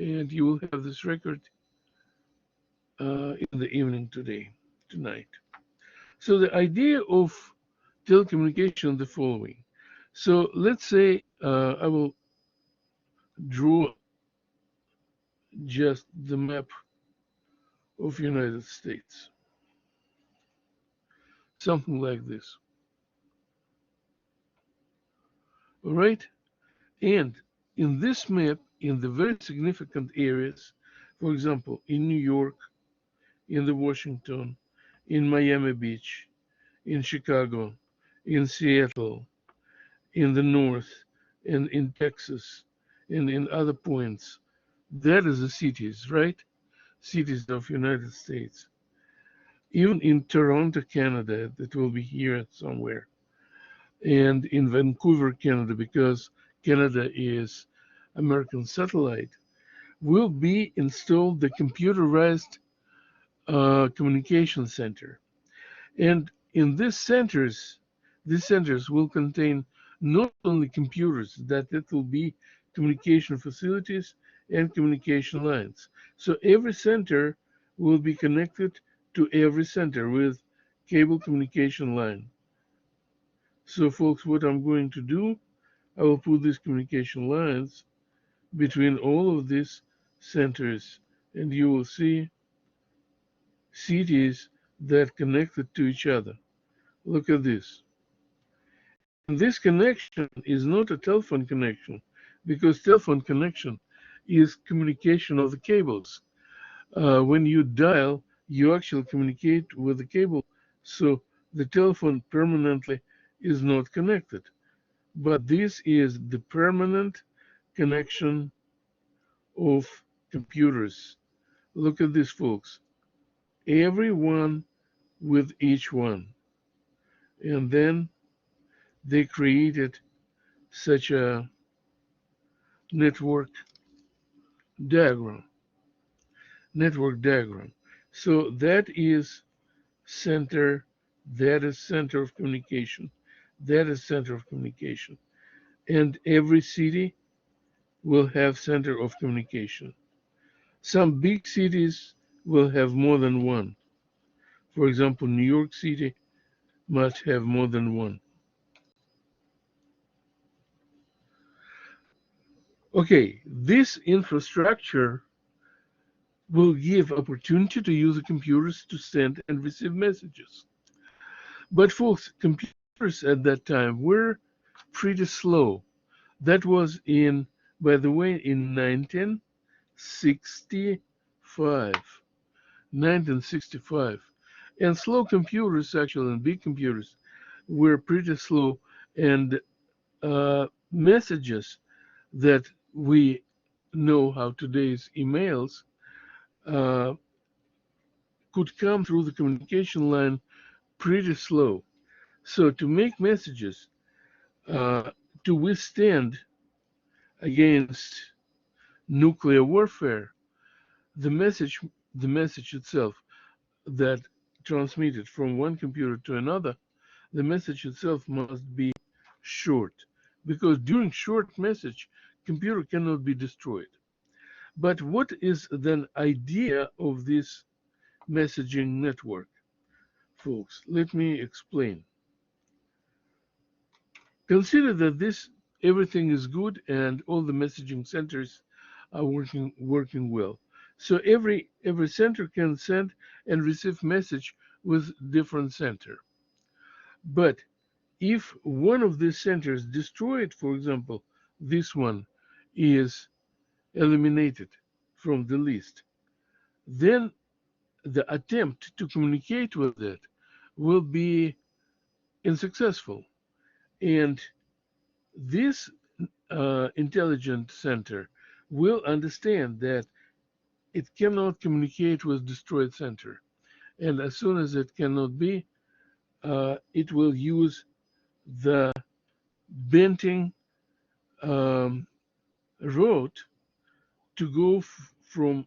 and you will have this record in the evening tonight. So the idea of telecommunication is the following. So let's say I will draw just the map of United States, something like this. All right, and in this map, in the very significant areas, for example, in New York, in the Washington, in Miami Beach, in Chicago, in Seattle, in the north, and in Texas, and in other points. That is the cities, right? Cities of United States. Even in Toronto, Canada, that will be here somewhere, and in Vancouver, Canada, because Canada is American satellite, will be installed the computerized communication center. And in these centers will contain not only computers, that it will be communication facilities and communication lines. So every center will be connected to every center with cable communication line. So folks, what I'm going to do, I will put these communication lines between all of these centers, and you will see cities that connected to each other. Look at this. And this connection is not a telephone connection, because telephone connection is communication of the cables. When you dial, you actually communicate with the cable, so the telephone permanently is not connected. But this is the permanent connection of computers. Look at this, folks. Every one with each one. And then they created such a network diagram. Network diagram. So that is center, that is center of communication, that is center of communication. And every city will have center of communication. Some big cities will have more than one. For example, New York City must have more than one. Okay, this infrastructure will give opportunity to use the computers to send and receive messages. But folks, computers at that time were pretty slow. That was in, by the way, in 1965. 1965. And slow computers, actually, and big computers, were pretty slow. And messages that we know how today's emails uh, could come through the communication line pretty slow. So to make messages, uh, to withstand against nuclear warfare, the message the message itself that transmitted from one computer to another, the message itself must be short, because during short message, computer cannot be destroyed. But what is the idea of this messaging network, folks? Let me explain. Consider that this everything is good and all the messaging centers are working well. So every center can send and receive message with different center. But if one of these centers destroyed, for example, this one is eliminated from the list, then the attempt to communicate with it will be unsuccessful. And this intelligent center will understand that it cannot communicate with destroyed center. And as soon as it cannot be, it will use the bending um, road to go from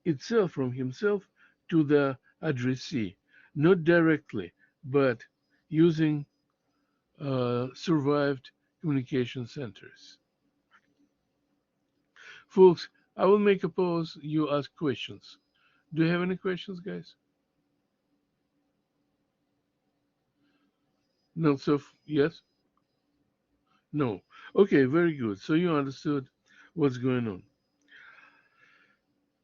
itself, from himself, to the addressee, not directly, but using survived communication centers. Folks, I will make a pause. You ask questions. Do you have any questions, guys? No, so yes? No. Okay, very good. So you understood what's going on.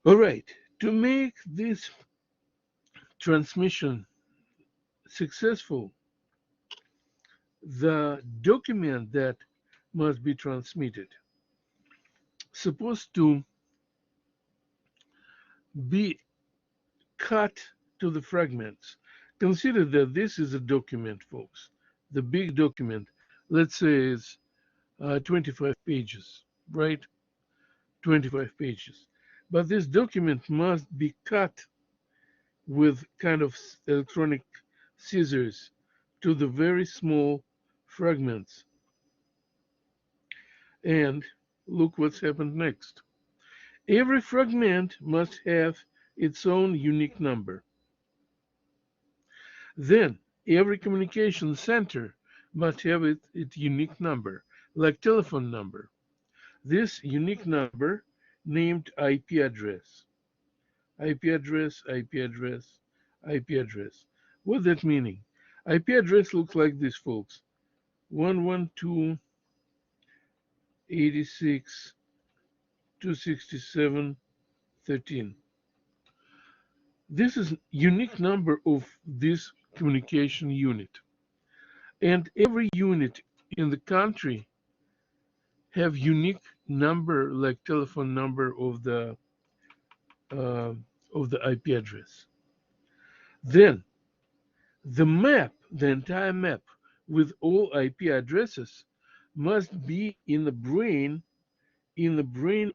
All right. To make this transmission successful, the document that must be transmitted supposed to be cut to the fragments. Consider that this is a document, folks. The big document, let's say, is 25 pages, right? 25 pages. But this document must be cut with kind of electronic scissors to the very small fragments. And look what's happened next. Every fragment must have its own unique number. Then every communication center must have its unique number, like telephone number. This unique number named IP address. IP address, IP address, IP address. What's that meaning? IP address looks like this, folks. 112.86.267.13. This is unique number of this communication unit. And every unit in the country have unique number like telephone number uh, of the IP address. Then the map, the entire map with all IP addresses must be in the brain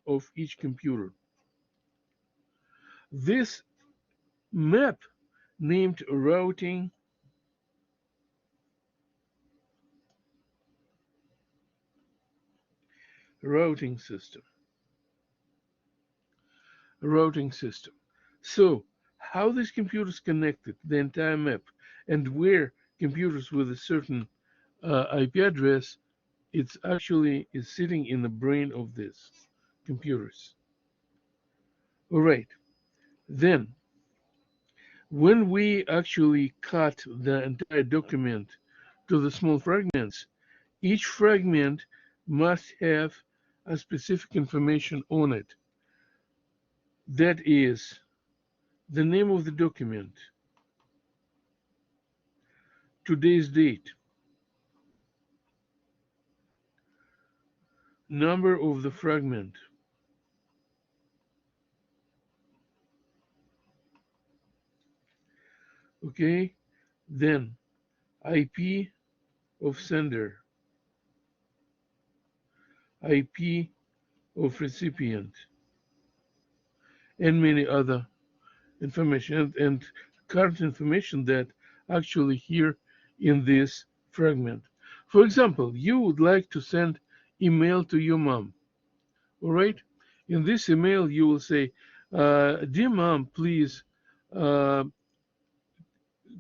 of each computer. This map named routing system. Routing system. So how these computers connected, the entire map, and where computers with a certain IP address, it's actually is sitting in the brain of these computers. All right. Then when we actually cut the entire document to the small fragments, each fragment must have a specific information on it. That is the name of the document, today's date, number of the fragment, okay? Then IP of sender, IP of recipient, and many other information and current information that actually here in this fragment. For example, you would like to send email to your mom, all right? In this email, you will say, dear mom, please, uh,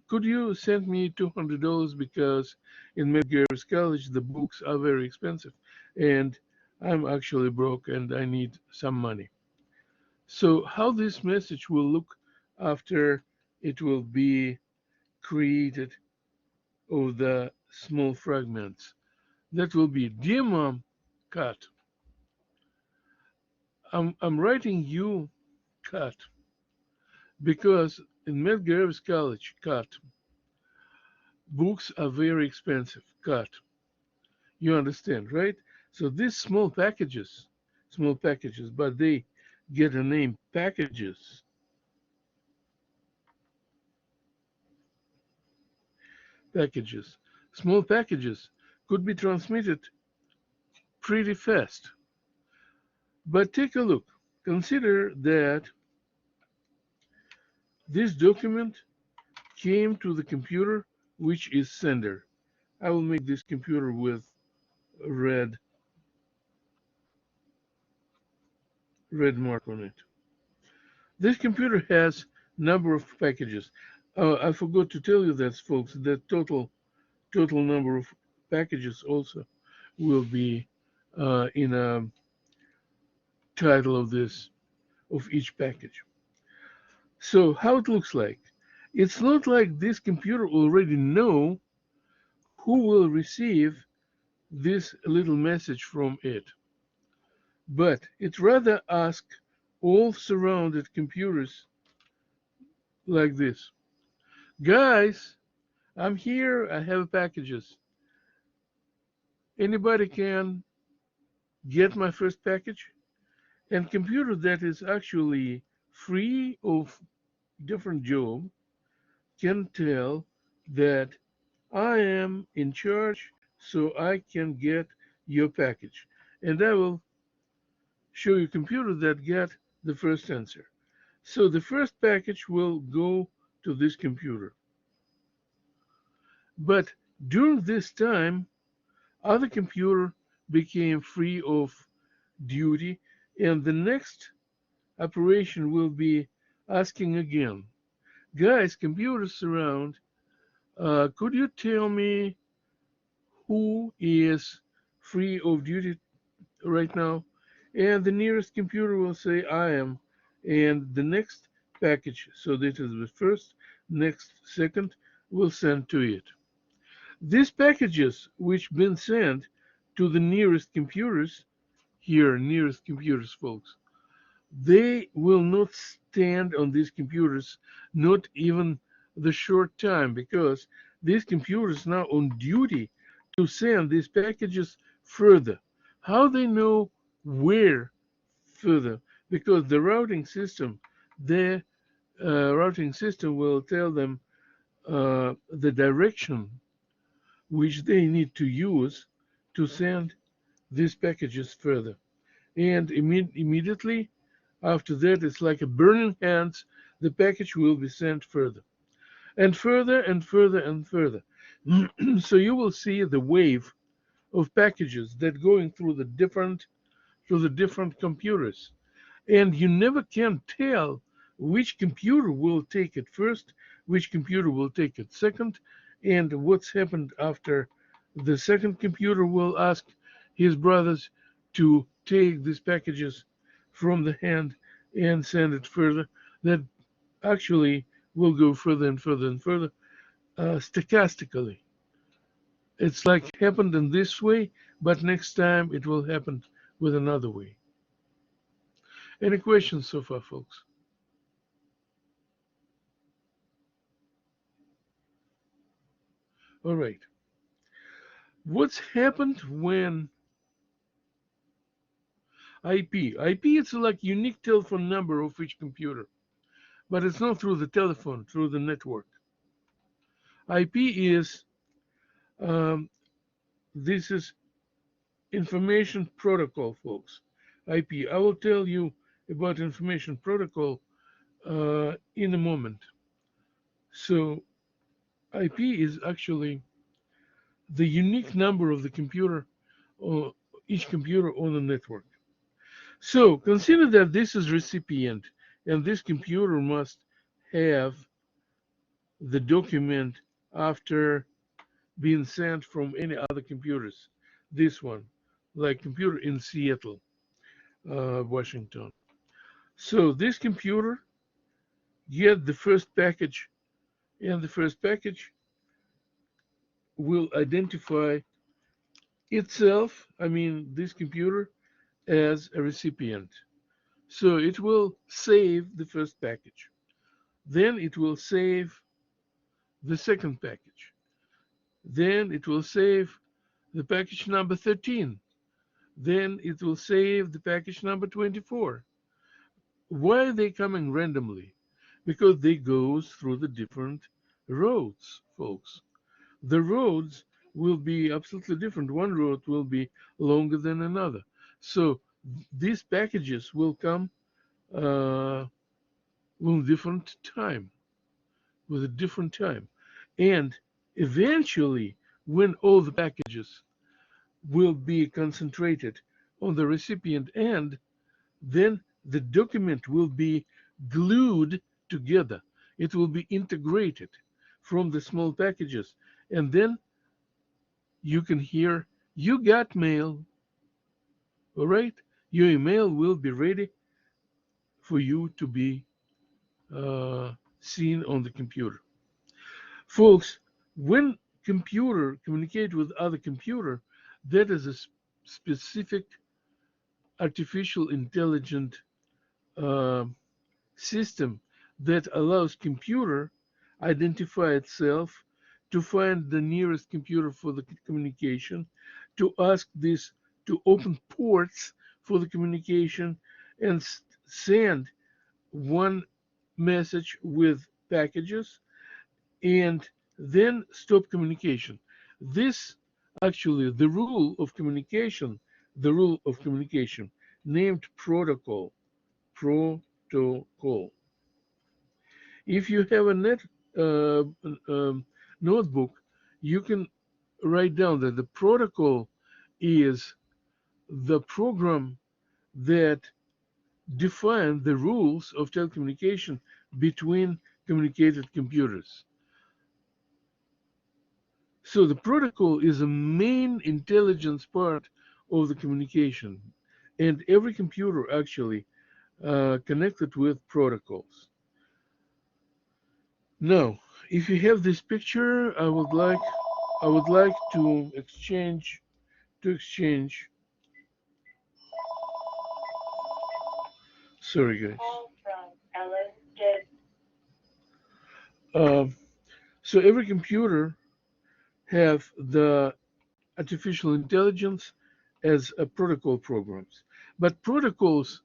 could you send me $200 because in Medgar's College the books are very expensive and I'm actually broke and I need some money. So how this message will look after it will be created of the small fragments. That will be, dear mom, cut. I'm writing you cut because in Medgar's College, cut. Books are very expensive, cut. You understand, right? So these small packages, but they get a name packages. Packages. Small packages could be transmitted pretty fast. But take a look. Consider that this document came to the computer, which is sender. I will make this computer with red mark on it. This computer has number of packages. I forgot to tell you that, folks. The total number of packages also will be in a title of each package. So how it looks like. It's not like this computer already know who will receive this little message from it, but it rather asks all surrounded computers like this. Guys, I'm here, I have packages. Anybody can get my first package? And computer that is actually free of different job can tell that I am in charge, so I can get your package. And I will show you computer that get the first answer. So the first package will go to this computer. But during this time, other computer became free of duty, and the next operation will be asking again, guys, computers around, could you tell me who is free of duty right now? And the nearest computer will say, I am. And the next package, so this is the first, next, second, will send to it. These packages which been sent to the nearest computers, here, nearest computers, folks, they will not stand on these computers, not even the short time, because these computers now on duty to send these packages further. How they know where further? Because the routing system will tell them the direction which they need to use to send these packages further. And immediately after that, it's like a burning hands, the package will be sent further and further and further and further. So you will see the wave of packages that going through the different computers, and you never can tell which computer will take it first, which computer will take it second, and what's happened after the second computer will ask his brothers to take these packages from the hand and send it further. That actually will go further and further and further stochastically. It's like happened in this way, but next time it will happen with another way. Any questions so far, folks? All right. What's happened when IP? IP is like unique telephone number of each computer, but it's not through the telephone, through the network. IP is this is information protocol, folks. IP. I will tell you about information protocol in a moment. So IP is actually the unique number of the computer, or each computer on the network. So consider that this is recipient, and this computer must have the document after being sent from any other computers. This one, like computer in Seattle, Washington. So this computer get the first package, and the first package will identify itself, I mean this computer, as a recipient. So it will save the first package. Then it will save the second package. Then it will save the package number 13. Then it will save the package number 24. Why are they coming randomly? Because they goes through the different roads, folks. The roads will be absolutely different. One road will be longer than another. So these packages will come with different time, with a different time. And eventually, when all the packages will be concentrated on the recipient end, then the document will be glued together. It will be integrated from the small packages. And then you can hear, you got mail. All right? your email will be ready for you to be seen on the computer. Folks, when computer communicate with other computer, that is a specific artificial intelligent uh, system that allows computer identify itself, to find the nearest computer for the communication, to ask this, to open ports for the communication, and send one message with packages, and then stop communication. This actually the rule of communication named protocol. If you have a uh, notebook, you can write down that the protocol is the program that define the rules of telecommunication between communicated computers. So the protocol is a main intelligence part of the communication, and every computer actually connected with protocols. Now, if you have this picture, I would like to exchange. Sorry, guys. Um, so every computer have the artificial intelligence as a protocol programs, but protocols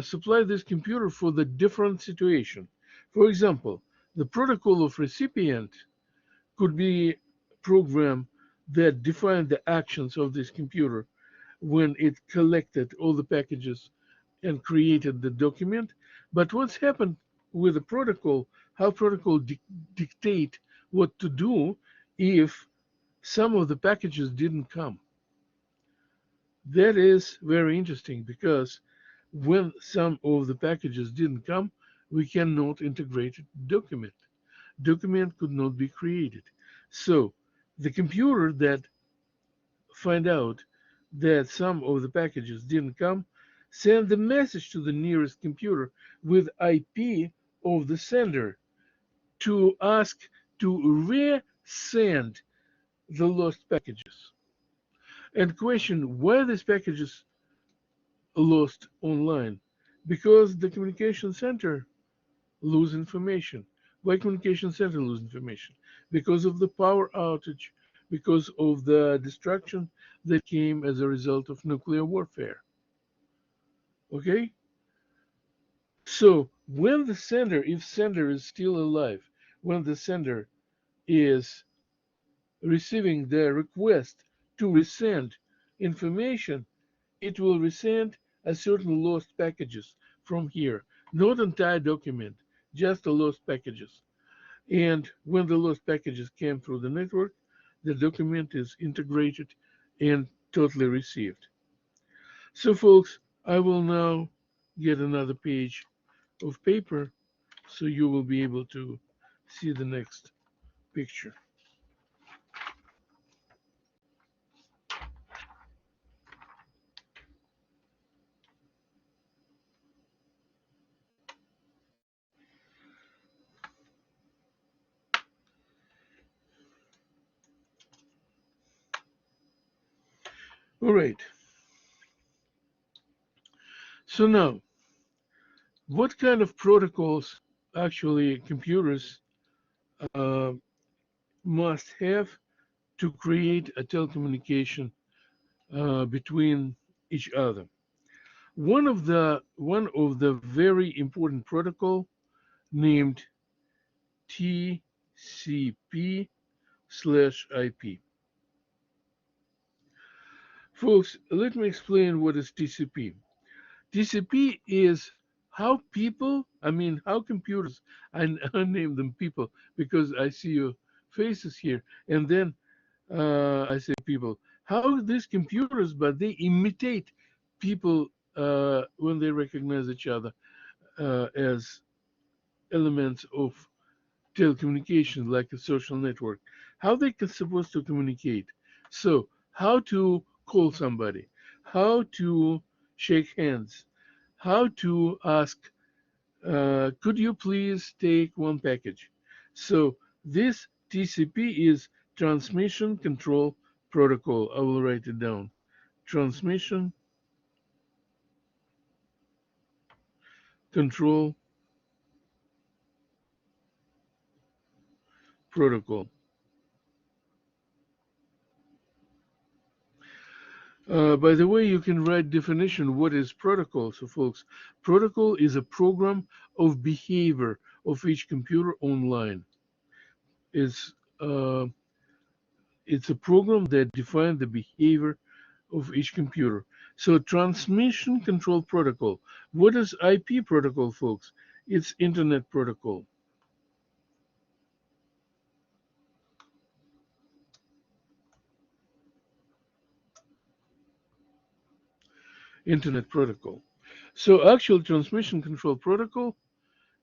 supply this computer for the different situation. For example, the protocol of recipient could be program that define the actions of this computer when it collected all the packages and created the document. But what's happened with the protocol, how protocol dictate what to do if some of the packages didn't come. That is very interesting because when some of the packages didn't come, we cannot integrate document. Document could not be created. So the computer that find out that some of the packages didn't come, send the message to the nearest computer with IP of the sender to ask to resend the lost packages and question why these packages lost online, because the communication center lose information. Why communication center lose information? Because of the power outage, because of the destruction that came as a result of nuclear warfare. Okay? So when the sender, if sender is still alive, when the sender is receiving the request to resend information, it will resend a certain lost packages from here, not entire document, just the lost packages. And when the lost packages came through the network, the document is integrated and totally received. So folks, I will now get another page of paper so you will be able to see the next picture. All right. So now, what kind of protocols actually computers uh, must have to create a telecommunication between each other? One of the very important protocol named TCP/IP. Folks, let me explain what is TCP. TCP is how computers, I name them people because I see your faces here, and then I say people. How these computers, but they imitate people when they recognize each other as elements of telecommunication, like a social network. How they supposed to communicate? So, how to call somebody? How to shake hands, how to ask, could you please take one package? So this TCP is Transmission Control Protocol. I will write it down. Transmission Control Protocol. By the way, you can write definition. What is protocol? So, folks, protocol is a program of behavior of each computer online. It's uh, it's a program that defines the behavior of each computer. So, transmission control protocol. What is IP protocol, folks? It's Internet Protocol. Internet Protocol. So, actual transmission control protocol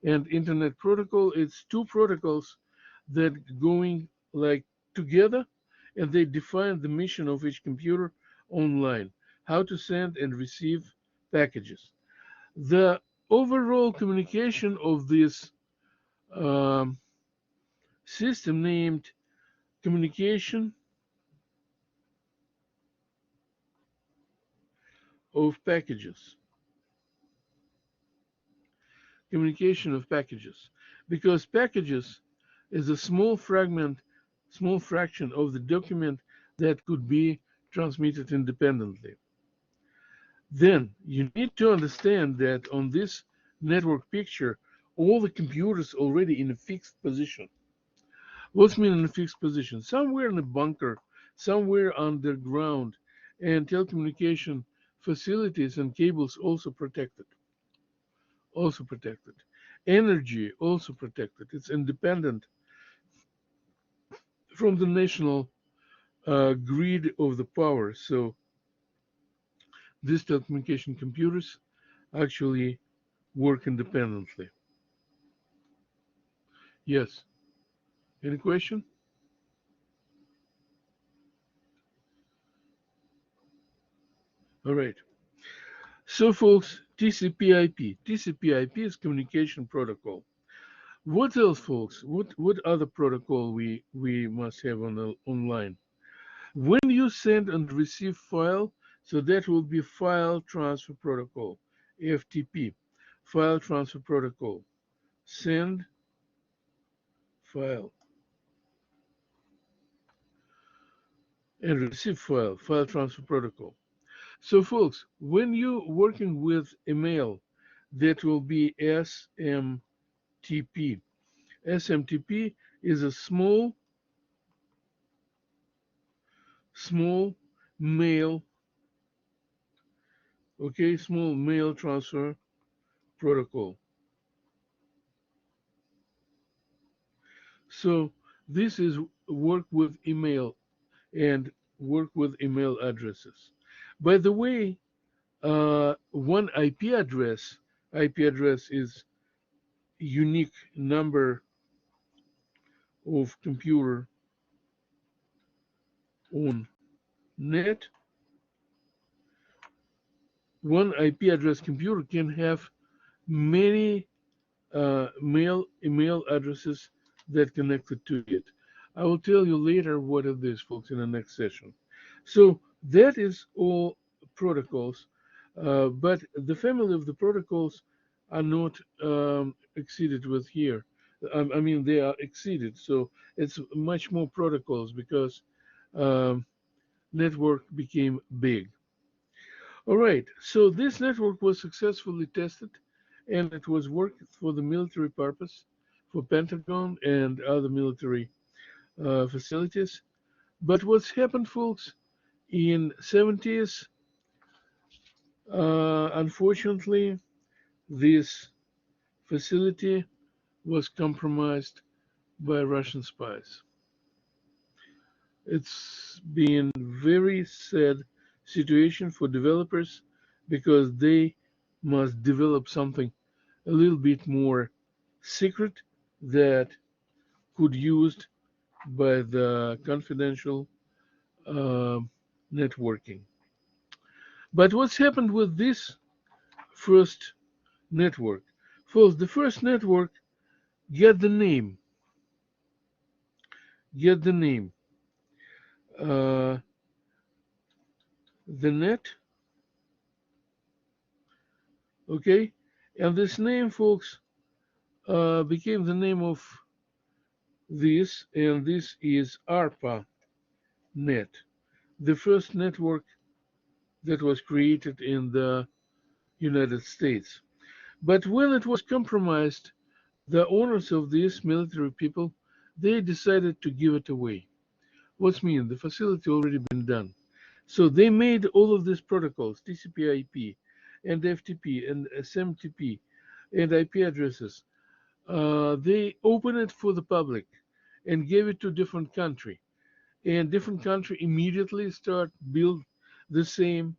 and Internet Protocol, it's two protocols that going like together, and they define the mission of each computer online, how to send and receive packages. The overall communication of this um, system named communication of packages. Communication of packages. Because packages is a small fraction of the document that could be transmitted independently. Then you need to understand that on this network picture, all the computers already in a fixed position. What's mean in a fixed position? Somewhere in a bunker, somewhere underground, and telecommunication facilities and cables also protected. Also protected. Energy also protected. It's independent from the national grid of the power. So these telecommunication computers actually work independently. Yes. Any question? All right. So, folks, TCP/IP. TCP/IP is communication protocol. What else, folks? What other protocol we must have on the online? When you send and receive file, so that will be file transfer protocol, FTP, file transfer protocol. Send file and receive file, file transfer protocol. So, folks, when you're working with email, that will be SMTP. SMTP is a small mail, okay, small mail transfer protocol. So this is work with email and work with email addresses. By the way, one IP address is unique number of computer on net. One IP address computer can have many email addresses that connected to it. I will tell you later what it is, folks, in the next session. So that is all protocols, but the family of the protocols are not exceeded with here. I mean, they are exceeded, so it's much more protocols because um, network became big. All right, so this network was successfully tested and it was worked for the military purpose, for Pentagon and other military facilities. But what's happened, folks, in 70s, unfortunately, this facility was compromised by Russian spies. It's been very sad situation for developers because they must develop something a little bit more secret that could used by the confidential uh, networking. But what's happened with this first network? First, the first network get the name, get the name, uh, the net, okay, and this name, folks, became the name of this, and this is ARPA net, the first network that was created in the United States. But when it was compromised, the owners of these military people, they decided to give it away. What's mean? The facility already been done. So they made all of these protocols, TCP/IP, and FTP, and SMTP, and IP addresses. They open it for the public and gave it to different country, and different country immediately start build the same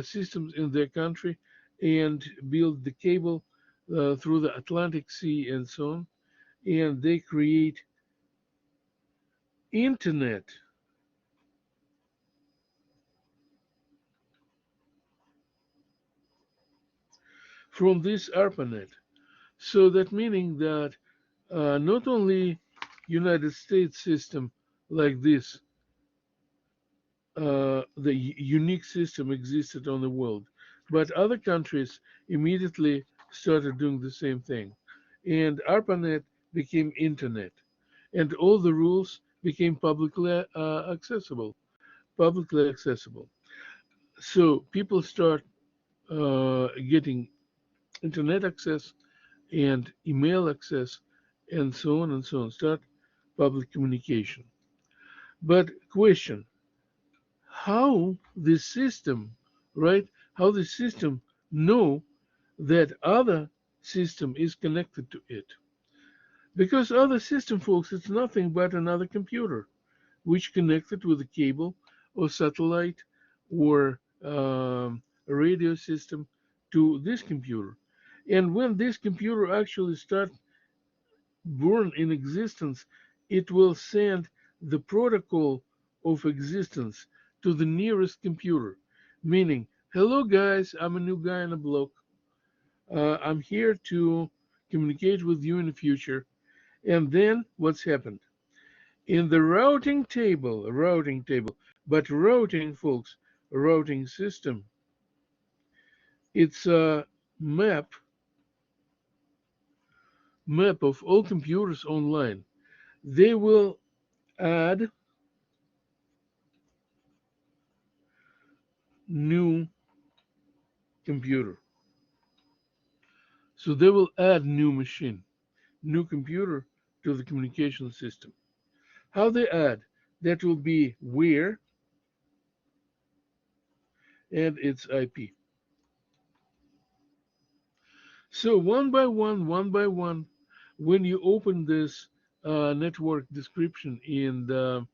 systems in their country and build the cable through the Atlantic Sea and so on, and they create internet from this ARPANET. So that meaning that not only United States system like this, the unique system existed on the world, but other countries immediately started doing the same thing. And ARPANET became internet, and all the rules became publicly accessible. So people start getting internet access and email access and so on and so on. Start public communication. But question, how the system, right? How the system know that other system is connected to it? Because other system, folks, it's nothing but another computer which connected with a cable or satellite or a radio system to this computer. And when this computer actually starts born in existence, it will send the protocol of existence to the nearest computer, meaning, hello guys, I'm a new guy on the block. I'm here to communicate with you in the future. And then what's happened? In the routing table, but routing, folks, routing system, it's a map of all computers online. They will add new computer. So they will add new machine, new computer to the communication system. How they add? That will be where and its IP. So one by one, when you open this network description in the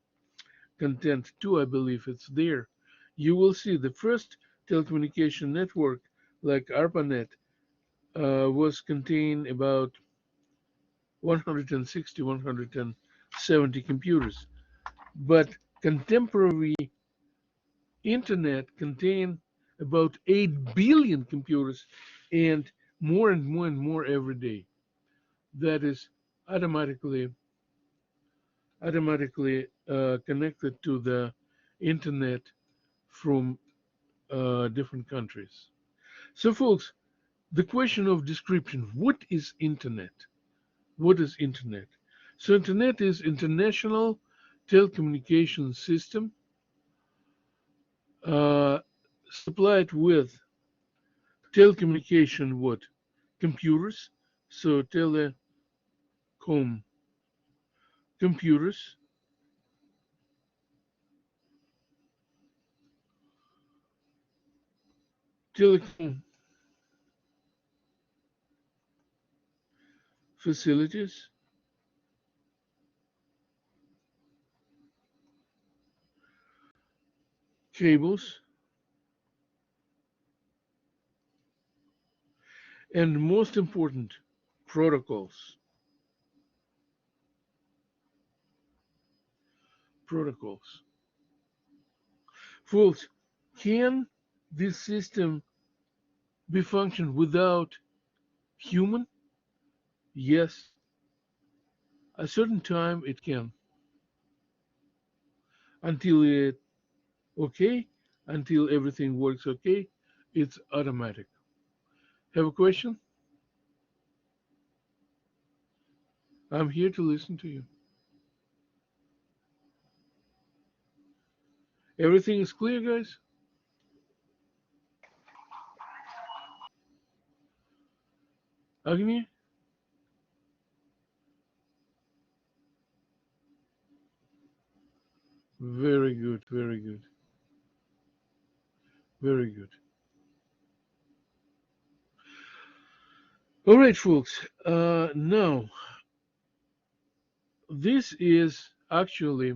content 2, I believe it's there, you will see the first telecommunication network like ARPANET was contain about 160, 170 computers. But contemporary internet contain about 8 billion computers and more and more every day. That is automatically connected to the internet from different countries. So folks, the question of description, what is internet? What is internet? So internet is international telecommunication system uh, supplied with telecommunication what? Computers. So telecom computers, telecom facilities, cables, and most important, protocols. Protocols. Folks, can this system be function without human? Yes, a certain time it can, until it okay, until everything works okay, it's automatic. Have a question? I'm here to listen to you. Everything is clear, guys? Agni? Very good, very good, very good. All right, folks. Now, this is actually,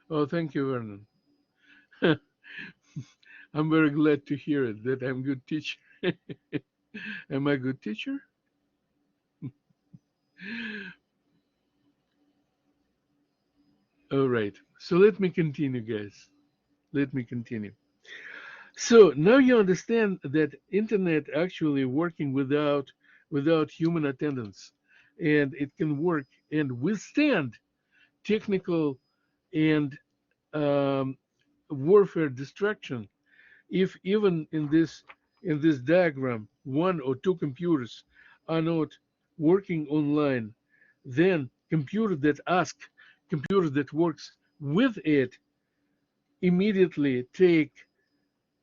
oh, thank you, Vernon. I'm very glad to hear it, that I'm a good teacher. Am I a good teacher? All right. So let me continue, guys. Let me continue. So now you understand that internet actually working without human attendance, and it can work and withstand technical and um, warfare destruction. If even in this diagram one or two computers are not working online, then computer that works with it immediately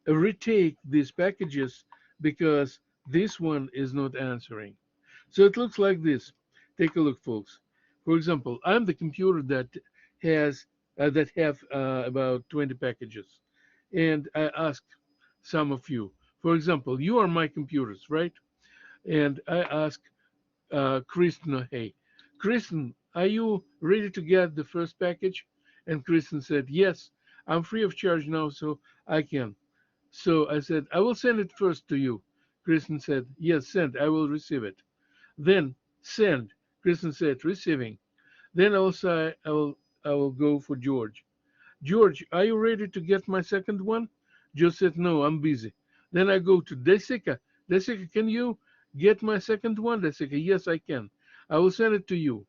retake these packages because this one is not answering. So it looks like this. Take a look, folks. For example, I'm the computer has that have about 20 packages, and I ask some of you. For example, you are my computers, right? And I ask Kristen, hey, Kristen, are you ready to get the first package? And Kristen said, yes, I'm free of charge now, so I can. So I said, I will send it first to you. Kristen said, yes, send, I will receive it. Then send. Kristen said, receiving. Then also I will go for George. George, are you ready to get my second one? George said, no, I'm busy. Then I go to Desika. Desika, can you get my second one? Desika, yes, I can. I will send it to you.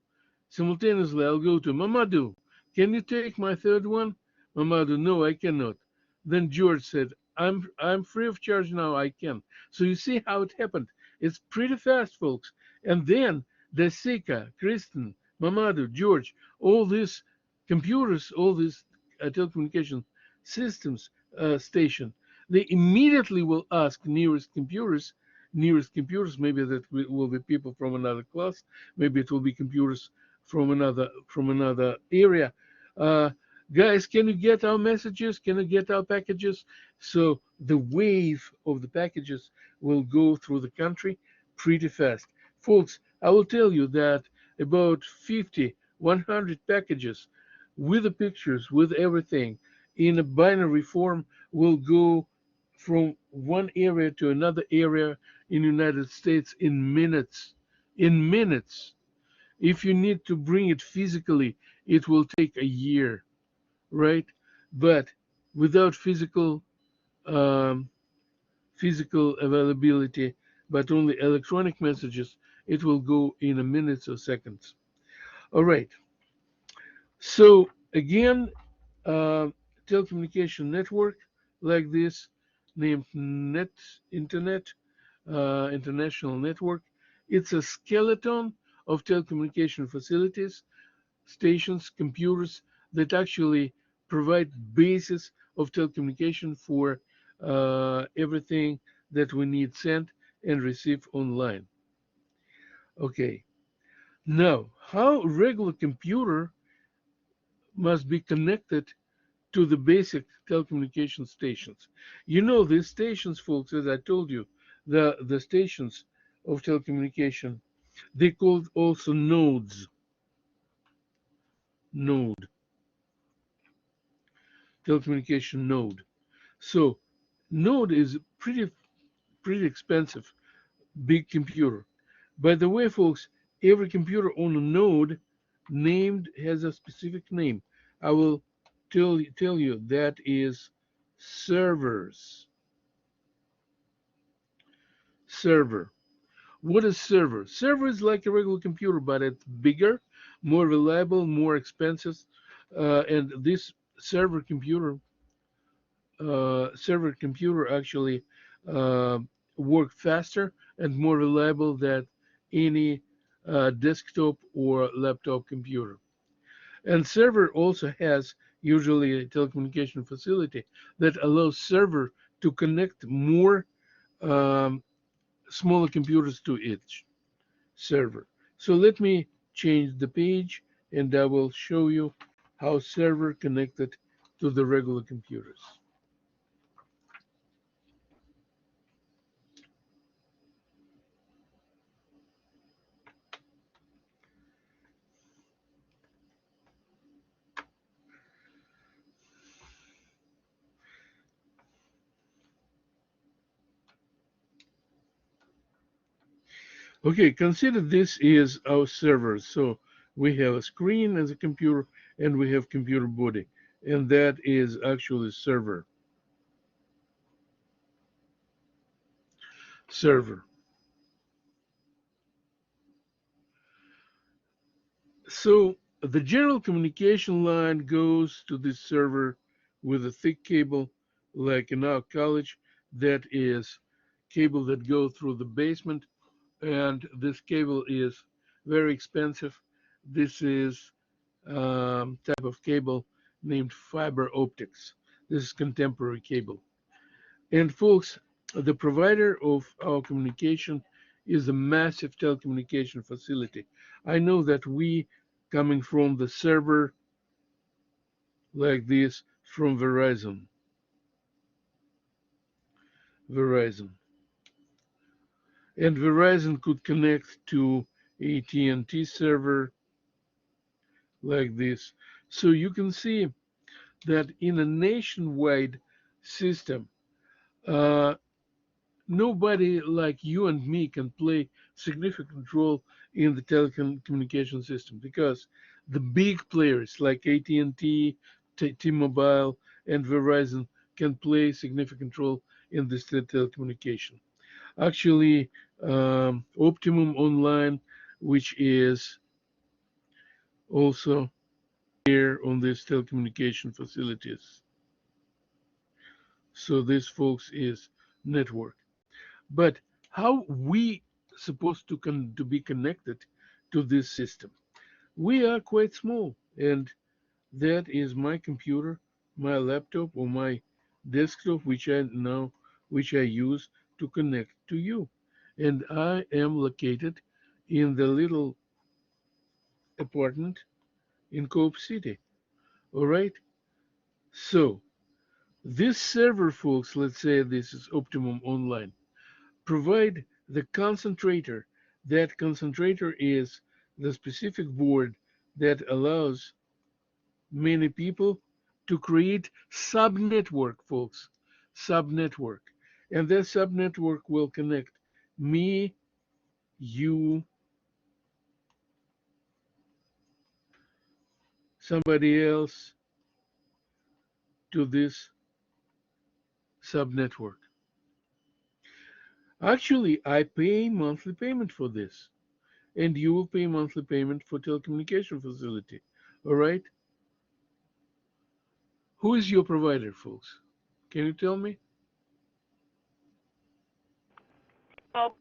Simultaneously, I'll go to Mamadou. Can you take my third one? Mamadou, no, I cannot. Then George said, I'm free of charge now, I can. So you see how it happened. It's pretty fast, folks. And then Desika, Kristen, Mamadou, George, all these computers, all these telecommunication systems station, they immediately will ask nearest computers, maybe that will be people from another class, maybe it will be computers from another area. Uh, Guys, can you get our messages? Can you get our packages? So the wave of the packages will go through the country pretty fast. Folks, I will tell you that about 50, 100 packages with the pictures, with everything, in a binary form will go from one area to another area in the United States in minutes. In minutes. If you need to bring it physically, it will take a year, right? But without um, physical availability, but only electronic messages, it will go in a minutes or seconds. All right. So again, uh, telecommunication network like this, named Net Internet, International Network. It's a skeleton of telecommunication facilities, stations, computers that actually provide basis of telecommunication for everything that we need sent and receive online. Okay, now how regular computer must be connected to the basic telecommunication stations. You know, these stations, folks, as I told you, the stations of telecommunication, they called also nodes. Node, telecommunication node. So node is pretty expensive, big computer. By the way, folks, every computer on a node named has a specific name. I will tell you that is servers. Server. What is server? Server is like a regular computer, but it's bigger, more reliable, more expensive. And this server computer actually uh, work faster and more reliable than any desktop or laptop computer. And server also has usually a telecommunication facility that allows server to connect more um, smaller computers to each server. So let me change the page and I will show you how server connected to the regular computers. Okay, consider this is our server. So we have a screen as a computer and we have computer body. And that is actually server. Server. So the general communication line goes to this server with a thick cable, like in our college, that is cable that go through the basement. And this cable is very expensive. This is type of cable named fiber optics. This is contemporary cable. And folks, the provider of our communication is a massive telecommunication facility. I know that we coming from the server like this from Verizon. And Verizon could connect to AT&T server like this. So you can see that in a nationwide system, uh, nobody like you and me can play significant role in the telecommunication system because the big players like AT&T, T-Mobile, and Verizon can play significant role in this telecommunication. Actually, Optimum Online, which is also here on these telecommunication facilities. So this, folks, is network. But how we supposed to be connected to this system? We are quite small, and that is my computer, my laptop, or my desktop, which I use to connect to you. And I am located in the little apartment in Cope City. All right. So this server, folks, let's say this is Optimum Online, provide the concentrator. That concentrator is the specific board that allows many people to create subnetwork, folks, subnetwork. And that subnetwork will connect me, you, somebody else to this subnetwork. Actually, I pay monthly payment for this, and you will pay monthly payment for telecommunication facility. All right? Who is your provider, folks? Can you tell me? Oh,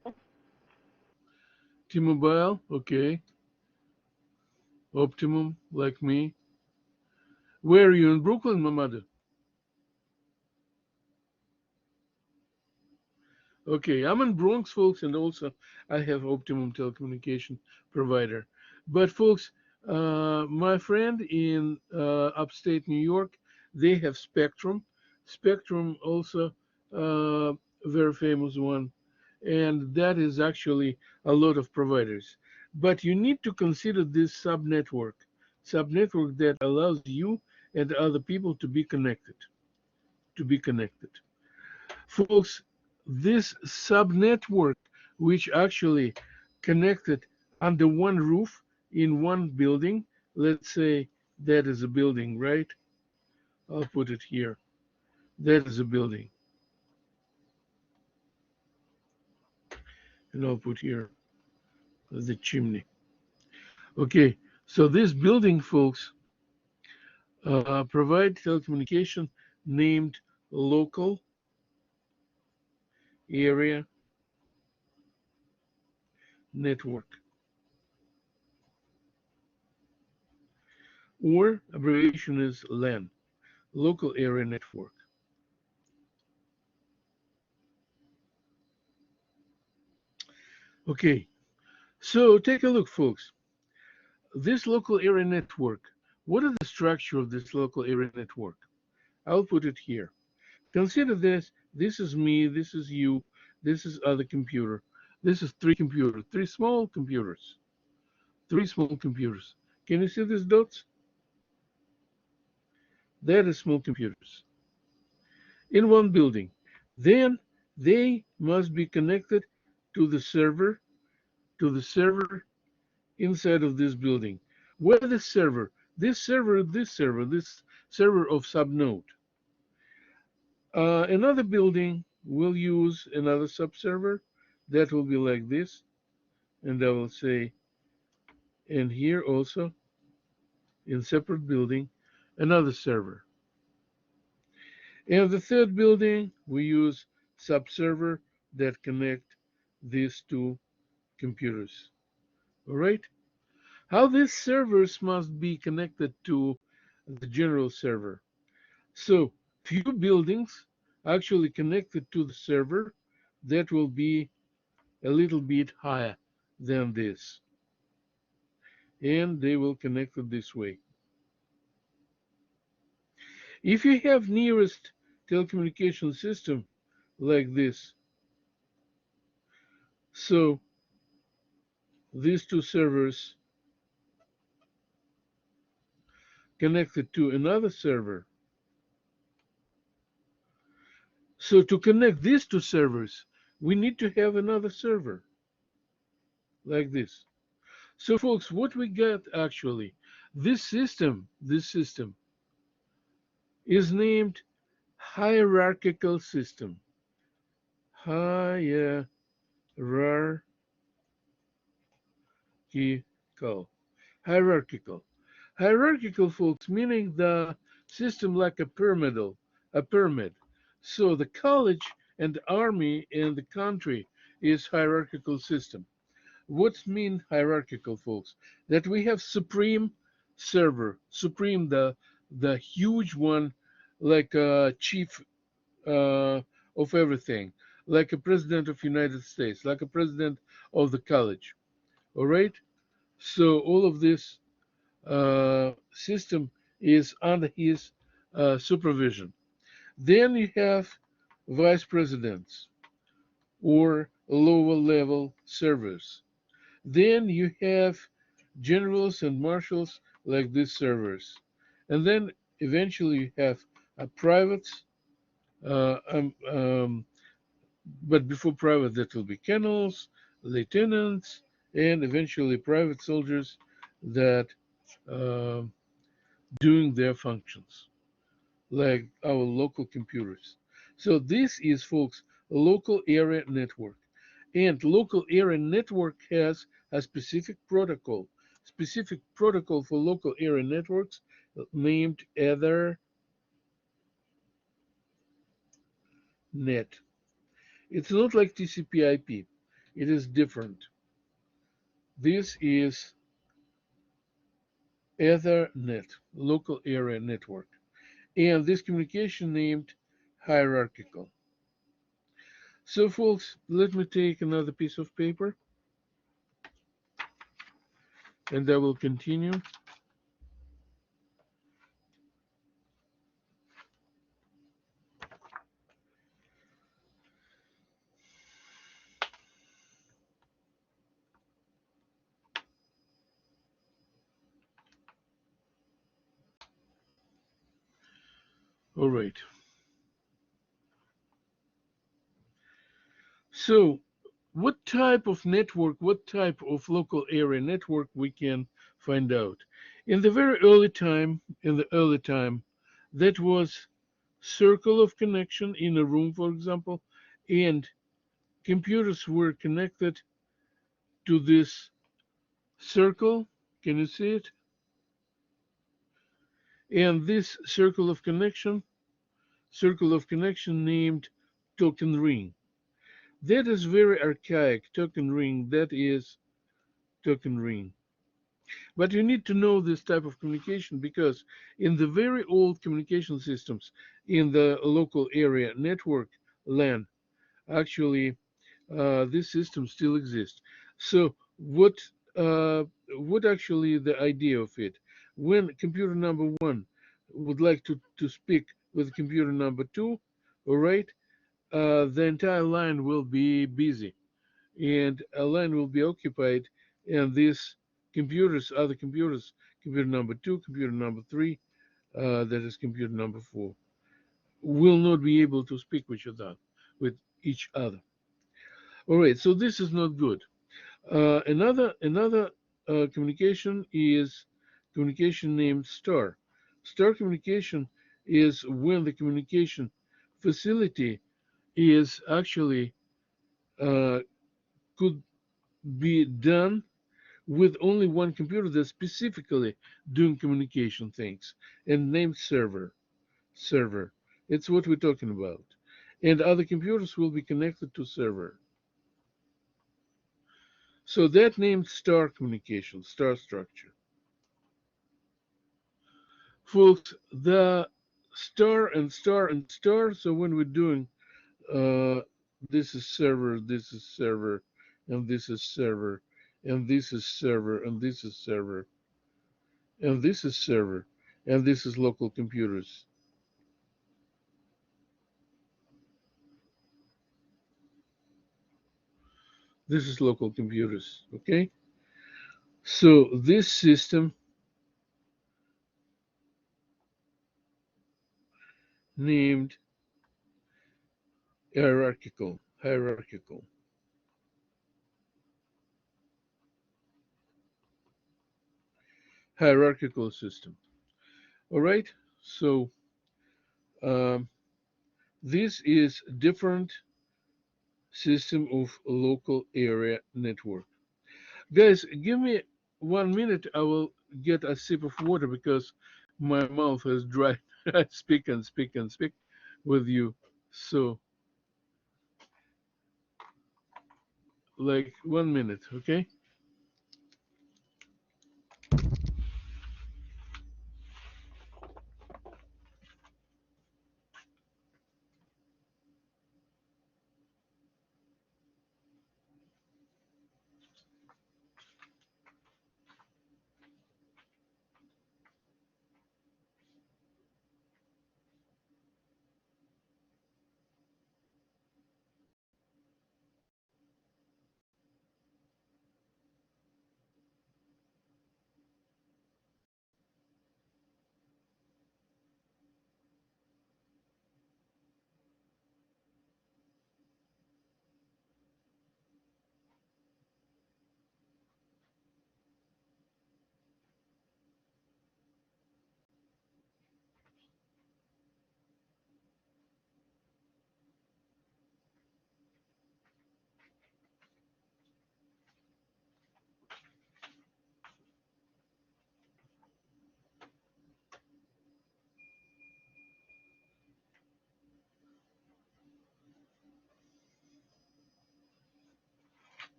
T-Mobile, okay. Optimum, like me. Where are you in Brooklyn, my mother? Okay, I'm in Bronx, folks, and also I have Optimum telecommunication provider. But folks, my friend in upstate New York, they have Spectrum. Spectrum also uh, very famous one, and that is actually a lot of providers. But you need to consider this subnetwork that allows you and other people to be connected, to be connected. Folks, this subnetwork, which actually connected under one roof in one building, let's say that is a building, right? I'll put it here. That is a building. And I'll put here the chimney. Okay, so this building, folks, provide telecommunication named local area network, or abbreviation is LAN, local area network. Okay, so take a look, folks. This local area network, what is the structure of this local area network? I'll put it here. Consider this. This is me, this is you, this is other computer. This is three computers, three small computers. Three small computers. Can you see these dots? That is small computers in one building. Then they must be connected to to the server inside of this building. Where the server? This server of subnode. Another building will use another subserver that will be like this, and I will say, and here also in separate building, another server. And the third building, we use subserver that connect these two computers. All right. How these servers must be connected to the general server. So few buildings actually connected to the server that will be a little bit higher than this. And they will connect it this way. If you have nearest telecommunication system like this, so these two servers connected to another server. So to connect these two servers, we need to have another server like this. So folks, what we got actually, this system is named hierarchical system. Hierarchical. Hierarchical. Hierarchical, folks, meaning the system like a pyramid. So the college and the army and the country is hierarchical system. What's mean hierarchical, folks? That we have supreme server, supreme the huge one, like a chief of everything, like a president of United States, like a president of the college. All right. So all of this system is under his supervision. Then you have vice presidents or lower level servers. Then you have generals and marshals like these servers. And then eventually you have privates, uh, um, um, but before private, that will be colonels, lieutenants, and eventually private soldiers that uh, doing their functions, like our local computers. So this is, folks, a local area network. And local area network has a specific protocol for local area networks named Ethernet. It's not like TCP/IP. It is different. This is Ethernet, local area network. And this communication named hierarchical. So folks, let me take another piece of paper and I will continue. All right. So what type of network, what type of local area network we can find out? In the early time, that was circle of connection in a room, for example, and computers were connected to this circle. Can you see it? And this circle of connection named token ring. That is very archaic. Token ring, that is token ring. But you need to know this type of communication because in the very old communication systems in the local area network LAN, actually this system still exists. So what actually the idea of it? When computer number one would like to speak with computer number two, all right, the entire line will be busy and a line will be occupied, and these computers, other computers, computer number two, computer number three, that is computer number four, will not be able to speak with each other. All right, so this is not good. Another communication is communication named star. Star communication is when the communication facility is actually uh, could be done with only one computer that's specifically doing communication things and named server. It's what we're talking about. And other computers will be connected to server. So that named star communication, star structure. Folks, the star and star and star, so when we're doing uh, this is server, this is server, and this is server, and this is server, and this is server, and this is server, and this is local computers. This is local computers, okay? So this system named hierarchical system. All right, so um, this is different system of local area network. Guys, give me 1 minute. I will get a sip of water because my mouth is dry. I speak and speak and speak with you. So, like 1 minute, okay?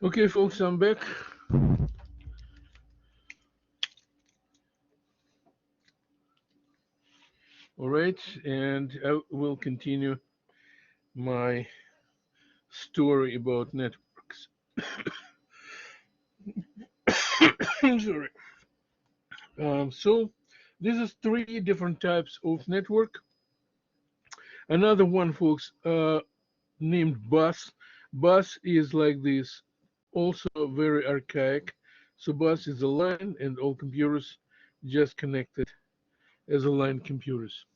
Okay, folks, I'm back. All right, and I will continue my story about networks. I'm sorry. So, this is three different types of network. Another one, folks, named bus. Bus is like this, also very archaic. So bus is a line, and all computers just connected as a line computers.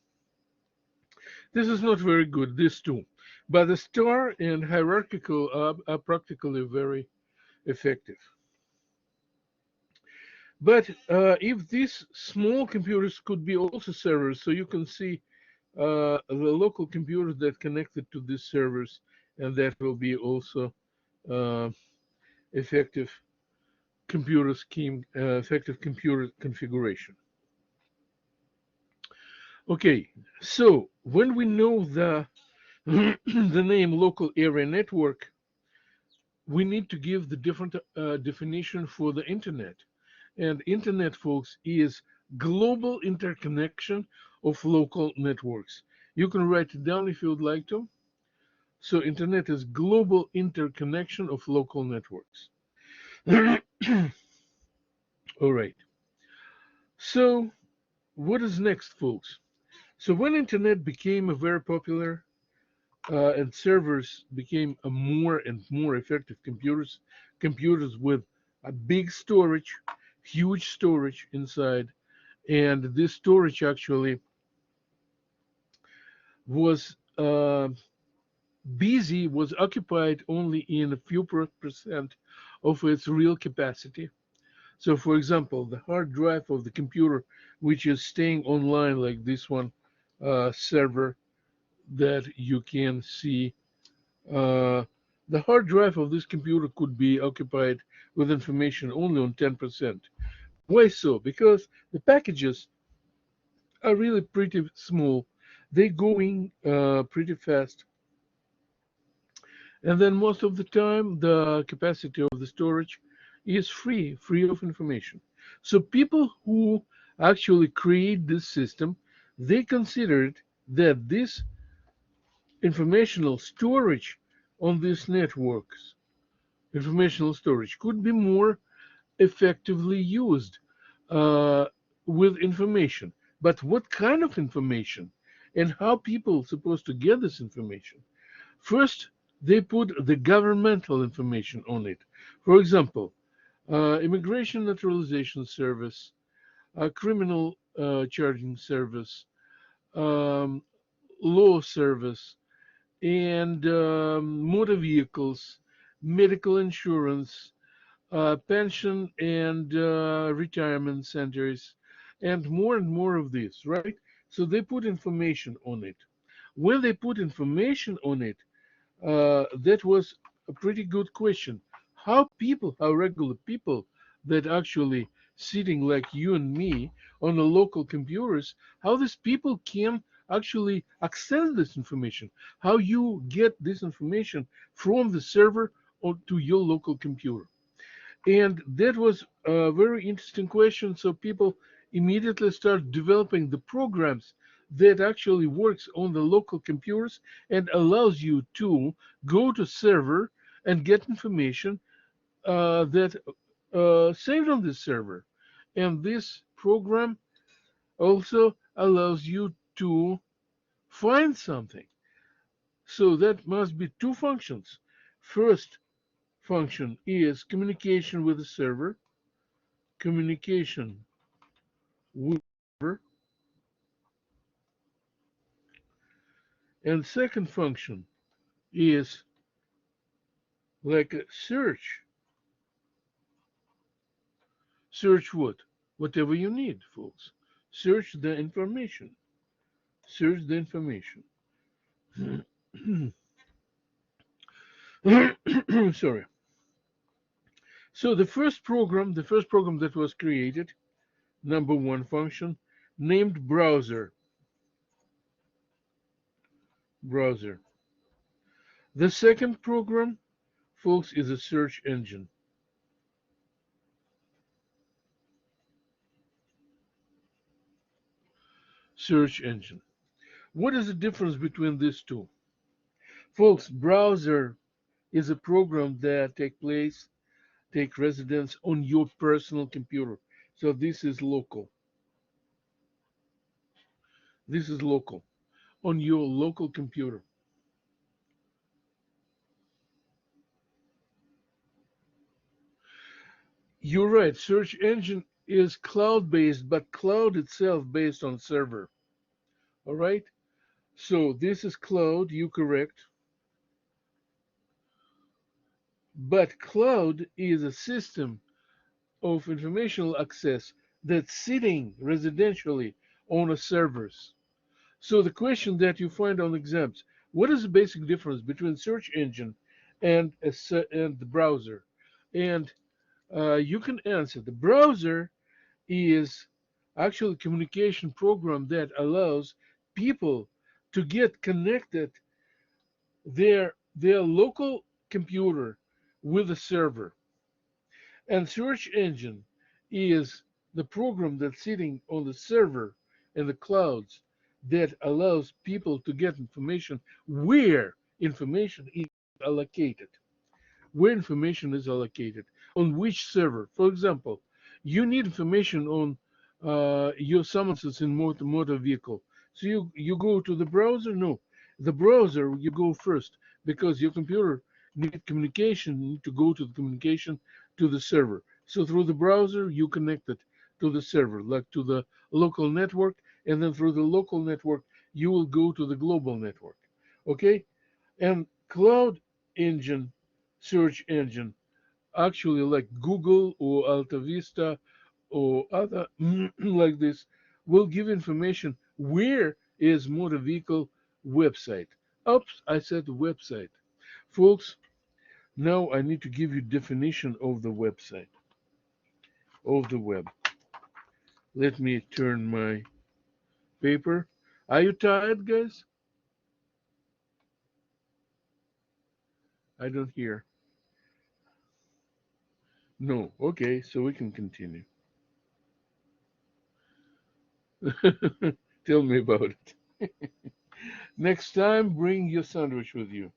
This is not very good, this too. But the star and hierarchical are practically very effective. But if these small computers could be also servers, so you can see the local computers that connected to these servers, and that will be also uh, effective effective computer configuration. Okay, so when we know the the name local area network, we need to give the different definition for the internet. And internet, folks, is global interconnection of local networks. You can write it down if you would like to. So internet is global interconnection of local networks. All right. So what is next, folks? So when internet became a very popular and servers became a more and more effective computers with a big storage, huge storage inside, and this storage actually was busy, was occupied only in a few percent of its real capacity. So, for example, the hard drive of the computer, which is staying online, like this one server that you can see, uh, the hard drive of this computer could be occupied with information only on 10%. Why so? Because the packages are really pretty small. They going pretty fast. And then most of the time, the capacity of the storage is free of information. So people who actually create this system, they considered that this informational storage on these networks, informational storage, could be more effectively used uh, with information. But what kind of information and how people supposed to get this information? First, they put the governmental information on it. For example, immigration naturalization service, criminal charging service, um, law service, and motor vehicles, medical insurance, pension and retirement centers, and more of this, right? So they put information on it. When they put information on it, that was a pretty good question. How regular people that actually sitting like you and me on the local computers, how these people can actually access this information, how you get this information from the server or to your local computer. And that was a very interesting question. So people immediately start developing the programs that actually works on the local computers and allows you to go to server and get information that saved on this server. And this program also allows you to find something. So that must be two functions. First function is communication with the server, communication with the server, and second function is like a search. Search what? Whatever you need, folks. Search the information. Search the information. Sorry. So the first program that was created, number one function, named browser. The second program, folks, is a search engine. Search engine. What is the difference between these two? Folks, browser is a program that take residence on your personal computer. So this is local. This is local on your local computer. You're right. Search engine is cloud based, but cloud itself based on server. All right. So this is cloud. You correct. But cloud is a system of informational access that's sitting residentially on a servers. So the question that you find on exams, what is the basic difference between search engine and and the browser? And you can answer. The browser is actually a communication program that allows people to get connected their local computer with a server. And search engine is the program that's sitting on the server in the clouds that allows people to get information where information is allocated. Where information is allocated, on which server. For example, you need information on your summonses in motor vehicle. So you go to the browser? No. The browser, you go first because your computer need communication, you need to go to the communication to the server. So through the browser, you connect it to the server, like to the local network, and then through the local network, you will go to the global network. Okay? And cloud engine, search engine, actually like Google or Alta Vista or other like this, will give information where is motor vehicle website. Oops, I said website. Folks, now I need to give you definition of the website, of the web. Let me turn my paper. Are you tired, guys? I don't hear. No. Okay, so we can continue. Tell me about it. Next time, bring your sandwich with you,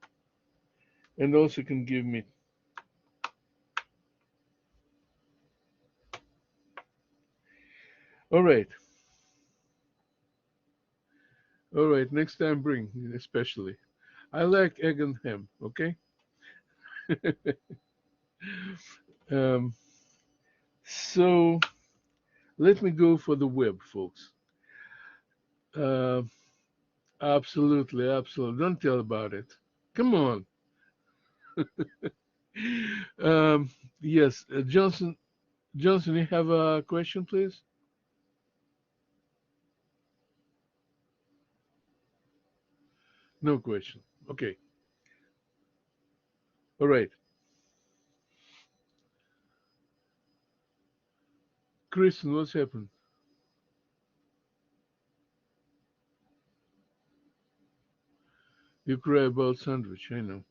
and also can give me. All right, all right. Next time, bring especially. I like egg and ham. Okay. um, so let me go for the web, folks. Uh, absolutely, absolutely. Don't tell about it. Come on. Um, yes, Johnson. Johnson, you have a question, please? No question. Okay. All right. Kristen, what's happened? You cry about sandwich, I know.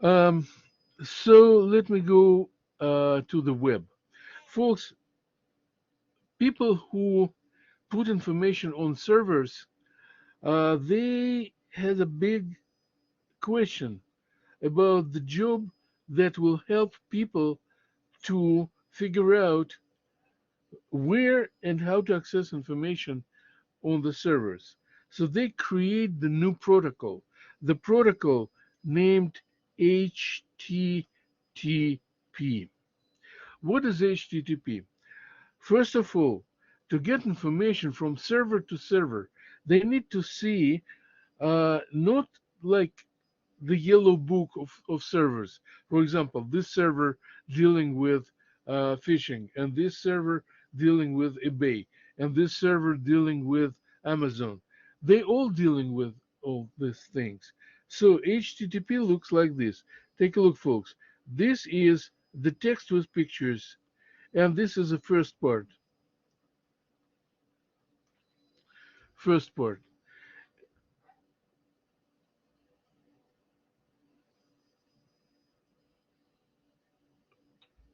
Um, so let me go to the web. Folks, people who put information on servers, they had a big question about the job that will help people to figure out where and how to access information on the servers. So they create the new protocol, the protocol named HTTP. What is HTTP? First of all, to get information from server to server, they need to see not like the yellow book of servers. For example, this server dealing with phishing, and this server dealing with eBay, and this server dealing with Amazon. They all dealing with all these things. So HTTP looks like this. Take a look, folks. This is the text with pictures, and this is the first part. First part.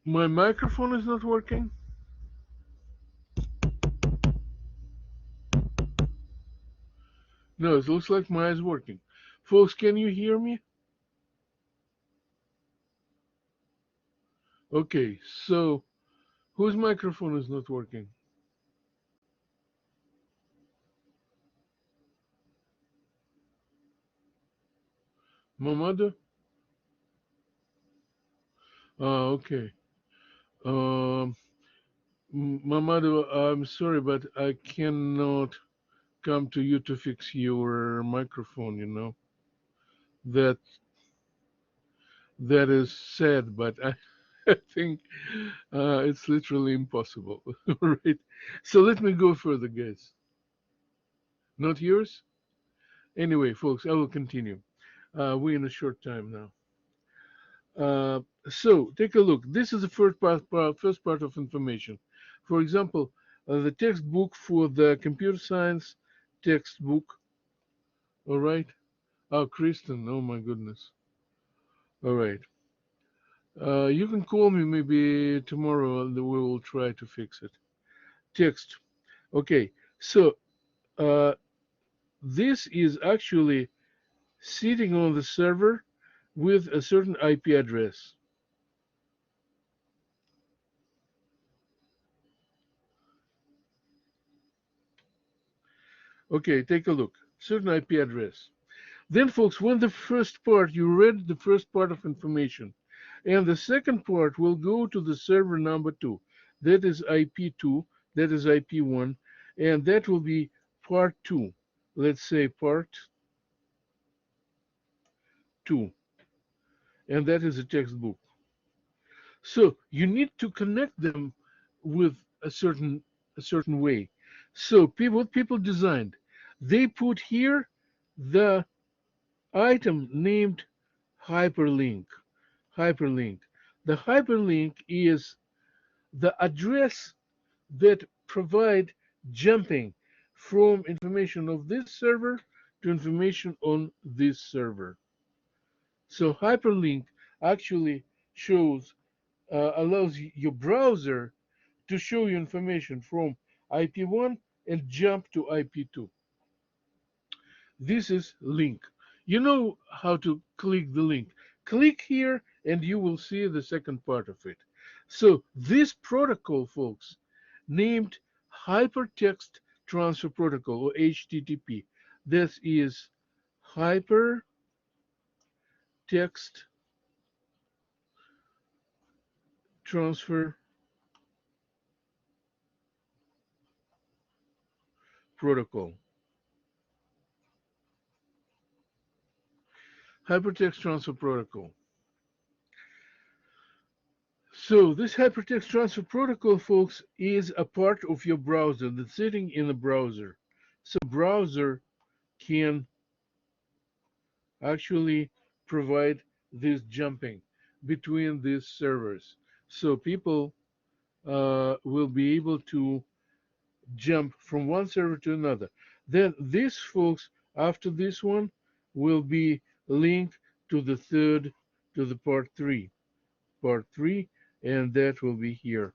My microphone is not working. No, it looks like mine is working. Folks, can you hear me? Okay, so whose microphone is not working? Mamadu? Okay. Um, Mamadu, I'm sorry, but I cannot come to you to fix your microphone, you know. That that is sad, but I think it's literally impossible. Right? So let me go further, guys. Not yours? Anyway, folks, I will continue. We're in a short time now. So take a look. This is the first part of information. For example, the textbook for the computer science textbook. All right. Oh, Kristen. Oh my goodness. All right. You can call me maybe tomorrow and we will try to fix it. Text. Okay. So uh, this is actually sitting on the server with a certain IP address. Okay, take a look. Certain IP address. Then, folks, when the first part, you read the first part of information, and the second part will go to the server number 2. That is IP2, that is IP1, and that will be part 2. Let's say part 2, and that is a textbook. So you need to connect them with a certain way. So what people designed, they put here the item named hyperlink. Hyperlink. The hyperlink is the address that provide jumping from information of this server to information on this server. So hyperlink actually shows allows your browser to show you information from IP1 and jump to IP2. This is link. You know how to click the link. Click here and you will see the second part of it. So this protocol, folks, named Hypertext Transfer Protocol or HTTP. This is Hypertext Transfer Protocol. Hypertext Transfer Protocol. So this hypertext transfer protocol, folks, is a part of your browser that's sitting in a browser. So browser can actually provide this jumping between these servers. So people will be able to jump from one server to another. Then this, folks, after this one, will be linked to the third, to the part three, and that will be here.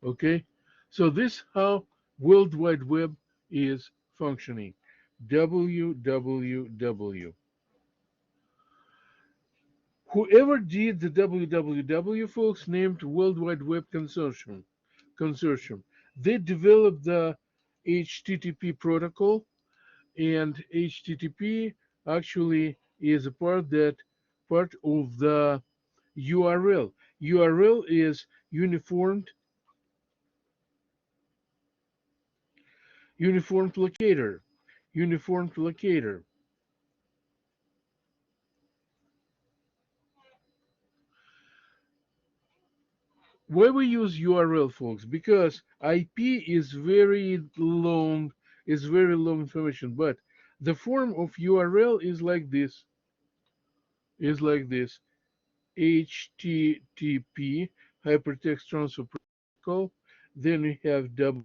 Okay, so this how World Wide Web is functioning. www. Whoever did the www, folks, named World Wide Web Consortium. They developed the HTTP protocol, and HTTP actually is a part of the URL. URL is uniformed locator. Uniformed locator. Why we use URL, folks? Because IP is very long information, but the form of URL is like this, HTTP, Hypertext Transfer Protocol. Then we have the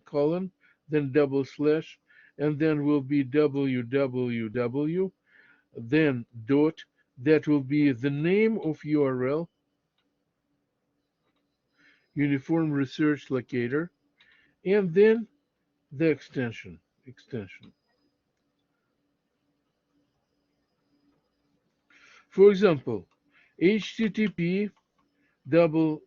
colon, then double slash, and then will be www, then dot, that will be the name of URL, Uniform Research Locator, and then the extension. For example, HTTP double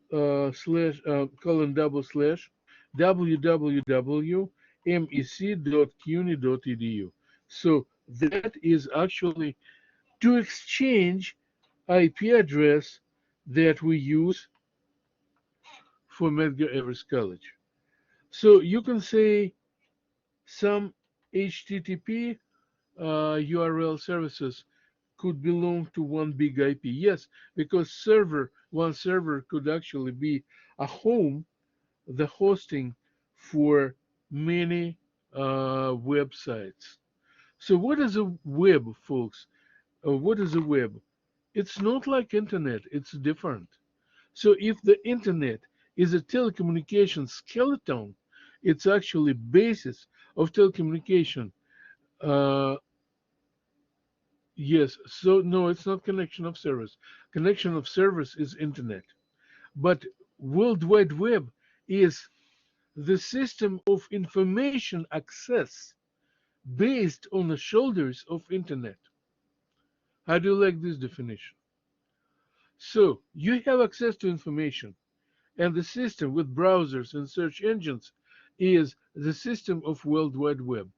slash colon double slash www.mec.cuny.edu. So that is actually to exchange IP address that we use for Medgar Evers College. So you can say some HTTP URL services could belong to one big IP. Yes, because one server could actually be a home, the hosting for many websites. So what is a web, folks? What is a web? It's not like internet. It's different. So if the internet is a telecommunication skeleton, it's actually basis of telecommunication. Uh, yes. So no, it's not connection of service. Connection of service is internet. But World Wide Web is the system of information access based on the shoulders of internet. How do you like this definition? So you have access to information, and the system with browsers and search engines is the system of World Wide Web.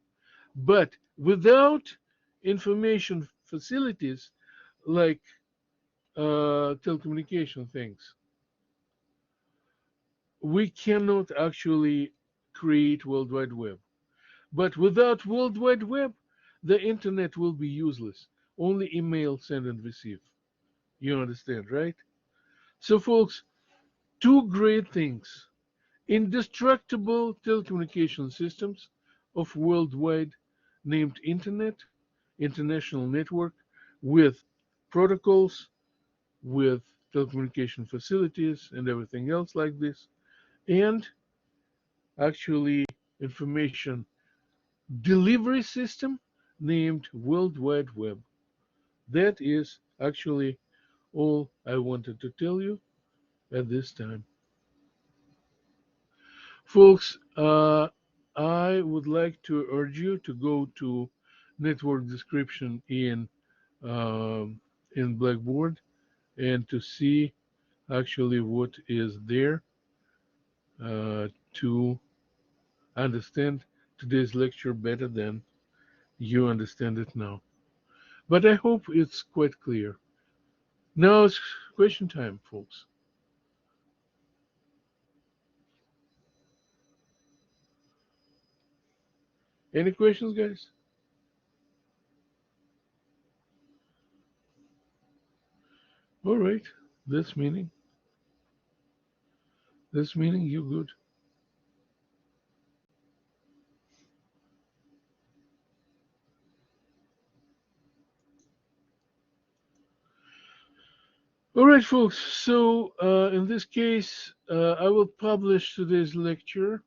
But without information facilities like telecommunication things, we cannot actually create World Wide Web. But without World Wide Web, the internet will be useless. Only email send and receive. You understand, right? So, folks, two great things: indestructible telecommunication systems of worldwide named Internet, international network with protocols, with telecommunication facilities and everything else like this, and actually information delivery system named World Wide Web. That is actually all I wanted to tell you at this time. Folks, I would like to urge you to go to network description um, in Blackboard and to see actually what is there to understand today's lecture better than you understand it now. But I hope it's quite clear. Now it's question time, folks. Any questions, guys? All right. This meaning, this meaning you good. All right, folks. So in this case, I will publish today's lecture,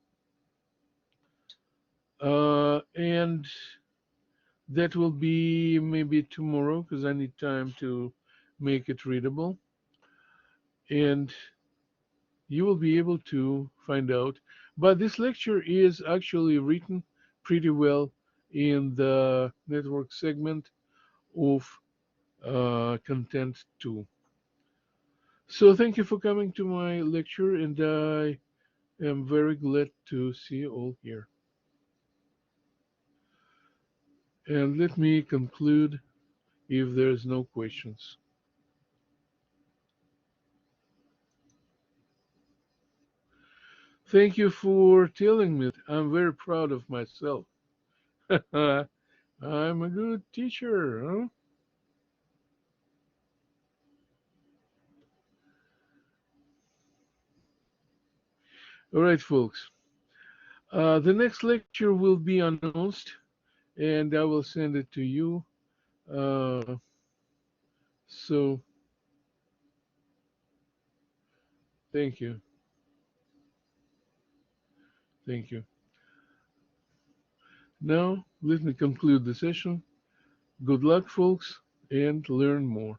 and that will be maybe tomorrow because I need time to make it readable, and you will be able to find out. But this lecture is actually written pretty well in the network segment of content too. So thank you for coming to my lecture, and I am very glad to see you all here. And let me conclude if there's no questions. Thank you for telling me. I'm very proud of myself. I'm a good teacher, huh? All right, folks. The next lecture will be announced, and I will send it to you. Uh, so, thank you. Thank you. Now, let me conclude the session. Good luck, folks, and learn more.